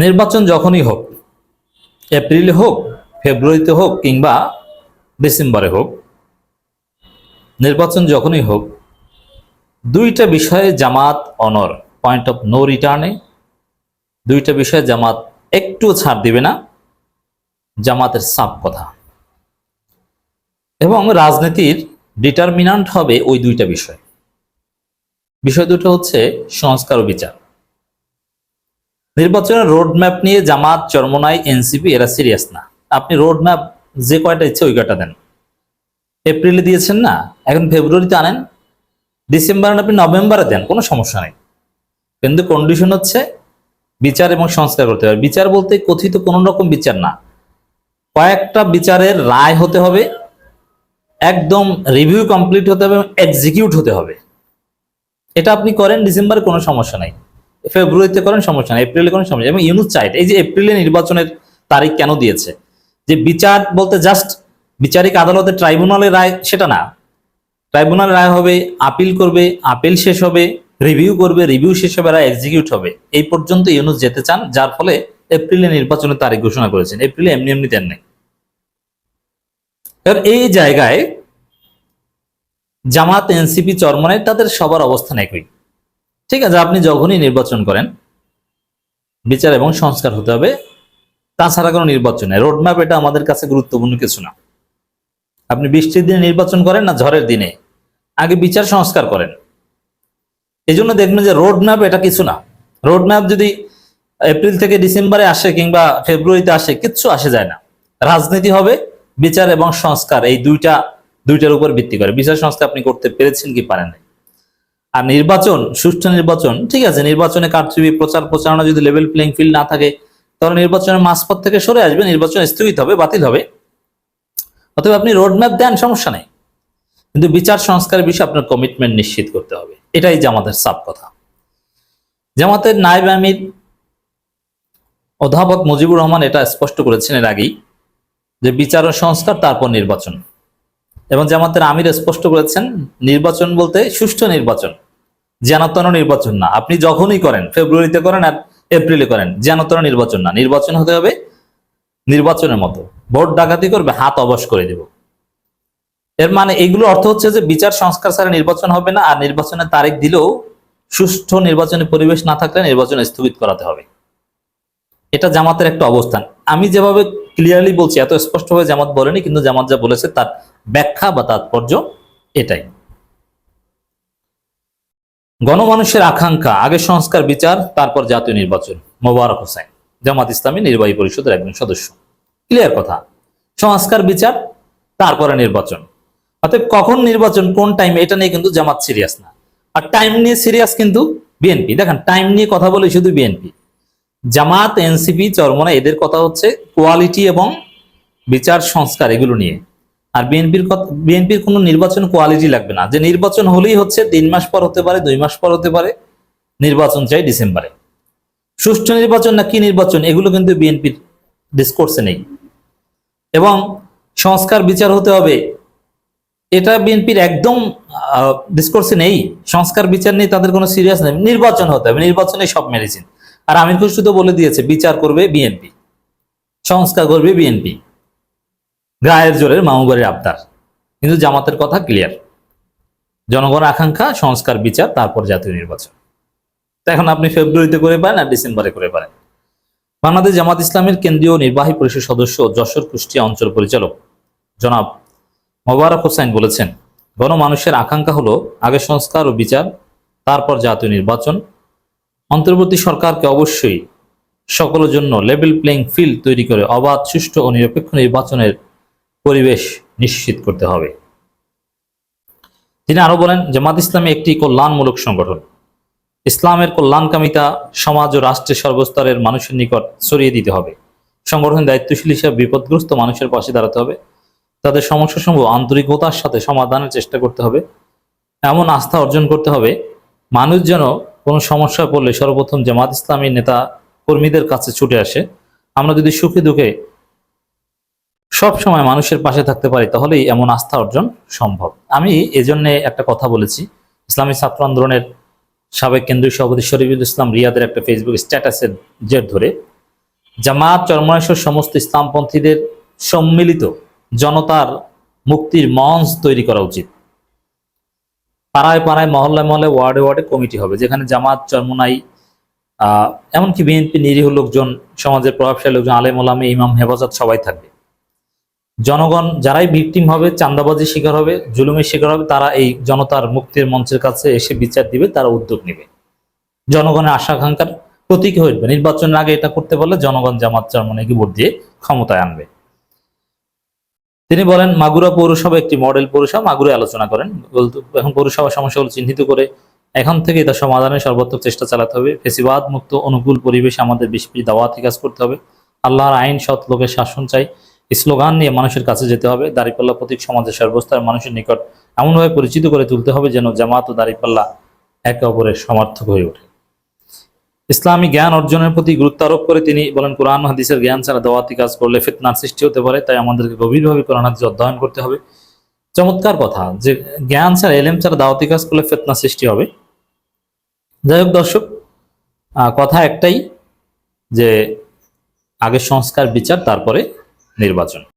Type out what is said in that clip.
নির্বাচন যখনই হোক, এপ্রিলে হোক, ফেব্রুয়ারিতে হোক কিংবা ডিসেম্বরে হোক, নির্বাচন যখনই হোক, দুইটা বিষয়ে জামাত অনর, পয়েন্ট অফ নো রিটার্নে দুইটা বিষয়ে জামাত একটুও ছাড় দিবে না। জামাতের সাফ কথা, এবং রাজনীতির ডিটারমিনান্ট হবে ওই দুইটা বিষয়। বিষয় দুটো হচ্ছে সংস্কার ও বিচার। নির্বাচনের রোডম্যাপ নিয়ে জামাত, চরমোনাই, এনসিপি এরা সিরিয়াস না। আপনি রোডম্যাপ যে কয়টা ইচ্ছে ওই কয়টা দেন। এপ্রিলে দিয়েছেন না, এখন ফেব্রুয়ারিতে আনেন, ডিসেম্বরে আপনি নভেম্বরে দেন, কোনো সমস্যা নেই। কিন্তু কন্ডিশন হচ্ছে বিচার এবং সংস্কার করতে হবে। বিচার বলতে কথিত কোন রকম বিচার না, কয়েকটা বিচারের রায় হতে হবে, একদম রিভিউ কমপ্লিট হতে হবে, এক্সিকিউট হতে হবে। এটা আপনি করেন ডিসেম্বরে, কোনো সমস্যা নাই। ফেব্রুয়ারিতে করেন, সমস্যা নাই। এপ্রিলে কোনো সমস্যা, এবং ইউনুস চাইট এই যে এপ্রিলে নির্বাচনের তারিখ কেন দিয়েছে, যে বিচার বলতে জাস্ট বিচারিক আদালতের ট্রাইব্যুনালের রায় সেটা না। ট্রাইব্যুনাল রায় হবে, আপিল করবে, আপিল শেষ হবে, রিভিউ করবে, রিভিউ শেষ হবে, রায় এক্সিকিউট হবে। এই পর্যন্ত ইউনুস যেতে চান, যার ফলে এপ্রিলে নির্বাচনের তারিখ ঘোষণা করেছেন। এপ্রিলে এমনি এমনি দেন নাই। এই জায়গায় জামাত, এনসিপি, চরমোনাই তাদের সবার অবস্থান একই। ঠিক আছে, আপনি যখনই নির্বাচন করেন বিচার এবং সংস্কার হতে হবে, তাছাড়া কোনো নির্বাচন নেই। রোডম্যাপ এটা আমাদের কাছে গুরুত্বপূর্ণ কিছু না। আপনি বৃষ্টির দিনে নির্বাচন করেন না ঝড়ের দিনে, আগে বিচার সংস্কার করেন। এই জন্য দেখবেন যে রোডম্যাপ এটা কিছু না। রোডম্যাপ যদি এপ্রিল থেকে ডিসেম্বরে আসে কিংবা ফেব্রুয়ারিতে আসে, কিচ্ছু আসে যায় না। রাজনীতি হবে বিচার এবং সংস্কার, এই দুইটার উপর ভিত্তি করে। বিচার সংস্কার আপনি করতে পেরেছেন কি পারেন নাই। আর নির্বাচন, সুষ্ঠু নির্বাচন, ঠিক আছে, নির্বাচনে কারচুপি, প্রচার প্রচারণা যদি লেভেল প্লেইং ফিল্ড না থাকে, তাহলে নির্বাচনের মাঝপথ থেকে সরে আসবে, নির্বাচন স্থগিত হবে, বাতিল হবে। অতএব আপনি রোডম্যাপ দেন, সমস্যা নেই, কিন্তু বিচার সংস্কারের বিষয়ে আপনার কমিটমেন্ট নিশ্চিত করতে হবে। এটাই জামাতের সাফ কথা। জামাতের নায়েব আমির অধ্যাপক মুজিবুর রহমান এটা স্পষ্ট করেছেন এর আগেই, যে বিচার ও সংস্কার, তারপর নির্বাচন। এবং জামাতের আমির স্পষ্ট করেছেন, নির্বাচন বলতে সুষ্ঠু নির্বাচন, যেনতেন নির্বাচন না। আপনি যখনই করেন, ফেব্রুয়ারিতে করেন আর এপ্রিলে করেন, যেনতেন নির্বাচন না। নির্বাচন হতে হবে নির্বাচনের মতো। ভোট ডাকাতি করবে, হাত অবশ করে দেব। এর মানে এইগুলো অর্থ হচ্ছে যে বিচার সংস্কার ছাড়া নির্বাচন হবে না, আর নির্বাচনের তারিখ দিলেও সুষ্ঠু নির্বাচনের পরিবেশ না থাকলে নির্বাচন স্থগিত করাতে হবে। এটা জামাতের একটা অবস্থান। আমি যেভাবে ক্লিয়ারলি বলছি, এত স্পষ্টভাবে জামাত বলেনি, কিন্তু জামাত যা বলেছে তার ব্যাখ্যা বা তাৎপর্য এটাই। গণমানুষের আকাঙ্ক্ষা, আগে সংস্কার বিচার, তারপর জাতীয় নির্বাচন। মোবারক হোসেন, জামাত ইসলামী নির্বাহী পরিষদের একজন সদস্য। ক্লিয়ার কথা, সংস্কার বিচার, তারপরে নির্বাচন। অতএব কখন নির্বাচন, কোন টাইম, এটা নিয়ে কিন্তু জামাত সিরিয়াস না। আর টাইম নিয়ে সিরিয়াস কিন্তু বিএনপি। দেখেন, টাইম নিয়ে কথা বলে শুধু বিএনপি। জামাত, এনসিপি, চরমোনাই এদের কথা হচ্ছে কোয়ালিটি এবং বিচার সংস্কার, এগুলো নিয়ে। আর বিএনপির কোনো নির্বাচন কোয়ালিটি লাগবে না, যে নির্বাচন হলেই হচ্ছে 3 মাস পর হতে পারে, 2 মাস পর হতে পারে, নির্বাচন চাই ডিসেম্বরে। সুষ্ঠু নির্বাচন না কি নির্বাচন, এগুলো কিন্তু বিএনপির ডিসকোর্সে নেই। এবং সংস্কার বিচার হতে হবে, এটা বিএনপির একদম ডিসকোর্সে নেই। সংস্কার বিচার নিয়ে তাদের কোনো সিরিয়াস নেই। নির্বাচন হতে হবে, নির্বাচনে সব মেডিসিন। আর আমির খুশরু তো বলে দিয়েছে, বিচার করবে বিএনপি, সংস্কার করবে বিএনপি, গায়ের জোরের মামুবাড়ির আবদার। কিন্তু জামাতের কথা ক্লিয়ার, জনগণ আকাঙ্ক্ষা সংস্কার বিচার, তারপর জাতীয় নির্বাচন। তো এখন আপনি ফেব্রুয়ারিতে করে পারেন আর ডিসেম্বরে করে পারেন। বাংলাদেশ জামাত ইসলামের কেন্দ্রীয় নির্বাহী পরিষদ সদস্য, যশোর কুষ্টিয়া অঞ্চল পরিচালক জনাব মোবারক হোসেন বলেছেন, গণমানুষের আকাঙ্ক্ষা হলো আগে সংস্কার ও বিচার, তারপর জাতীয় নির্বাচন। অন্তর্বর্তী সরকারকে অবশ্যই সকলের জন্য লেভেল প্লেইং ফিল্ড তৈরি করে অবাধ, সুষ্ঠু ও নিরপেক্ষ নির্বাচনের পরিবেশ নিশ্চিত করতে হবে। তিনি আরো বলেন, জামাত ইসলামী একটি কল্যাণমূলক সংগঠন। ইসলামের কল্যাণকামিতা সমাজ ও রাষ্ট্রের সর্বস্তরের মানুষের নিকট ছড়িয়ে দিতে হবে। সংগঠন দায়িত্বশীল হিসেবে বিপদগ্রস্ত মানুষের পাশে দাঁড়াতে হবে, তাদের সমস্যাসমূহ আন্তরিকতার সাথে সমাধানের চেষ্টা করতে হবে, এমন আস্থা অর্জন করতে হবে মানুষ যেন কোনো সমস্যা পড়লে সর্বপ্রথম জামাত ইসলামী নেতা কর্মীদের কাছে ছুটে আসে। আমরা যদি সুখে দুঃখে সব সময় মানুষের পাশে থাকতে পারি, তাহলেই এমন আস্থা অর্জন সম্ভব। আমি এজন্য একটা কথা বলেছি, ইসলামী ছাত্র আন্দোলনের সাবেক কেন্দ্রীয় সভাপতি শরীফুল ইসলাম রিয়াদের একটা ফেসবুক স্ট্যাটাসের জের ধরে জামাত চরমনাইশের সমস্ত ইসলামপন্থীদের সম্মিলিত জনতার মুক্তির মঞ্চ তৈরি করা উচিত। পাড়ায় পাড়ায়, মহল্লায় মহল্লায়, ওয়ার্ডে ওয়ার্ডে কমিটি হবে, যেখানে জামাত চরমনাই এমনকি বিএনপি নিরীহ লোকজন, সমাজের প্রভাবশালী লোকজন, আলেম ওলামা, ইমাম, হেফাজত সবাই থাকবে। জনগণ যারাই ভিকটিম হবে, চাঁদাবাজির শিকার হবে, জুলুমের শিকার হবে, তারা এই জনতার মুক্তির মঞ্চের কাছে এসে বিচার দিবে, তারা উদ্যোগ নেবে, জনগণের আশা আকাঙ্ক্ষার প্রতীক হয়ে উঠবে। নির্বাচনের আগে এটা করতে পারলে জনগণ জামাত চরমনাইকে ভোট দিয়ে ক্ষমতায় আনবে। তিনি বলেন, মাগুরা পৌরসভা একটি মডেল পৌরসভা। মাগুরায় আলোচনা করেন, এখন পৌরসভা সমস্যাগুলো চিহ্নিত করে এখন থেকে এটা সমাধানের সর্বাত্মক চেষ্টা চালাতে হবে। ফেসিবাদ মুক্ত অনুকূল পরিবেশে আমাদের বেশি বেশি দাওয়াতি কাজ করতে হবে। আল্লাহর আইন, সৎ লোকের শাসন চাই, স্লোগান নিয়ে মানুষের কাছে যেতে হবে। দাঁড়িপাল্লা প্রতীক সমাজের সর্বস্তরের মানুষের নিকট এমনভাবে পরিচিত করে তুলতে হবে যেন জামাত ও দাঁড়িপাল্লা একে অপরের সমর্থক হয়ে ওঠে। ইসলামী জ্ঞান অর্জনের প্রতি গুরুত্ব আরোপ করে তিনি বলেন, কোরআন হাদিসের জ্ঞান ছাড়া দাওয়াতি কাজ করলে ফিতনার সৃষ্টি হতে পারে, তাই আমাদেরকে গভীরভাবে কোরআন হাদিস অধ্যয়ন করতে হবে। চমৎকার কথা, যে জ্ঞান ছাড়া, এলেম ছাড়া দাওয়াতি কাজ করলে ফিতনা সৃষ্টি হবে। যাই হোক দর্শক, কথা একটাই, যে আগে সংস্কার বিচার, তারপরে নির্বাচন।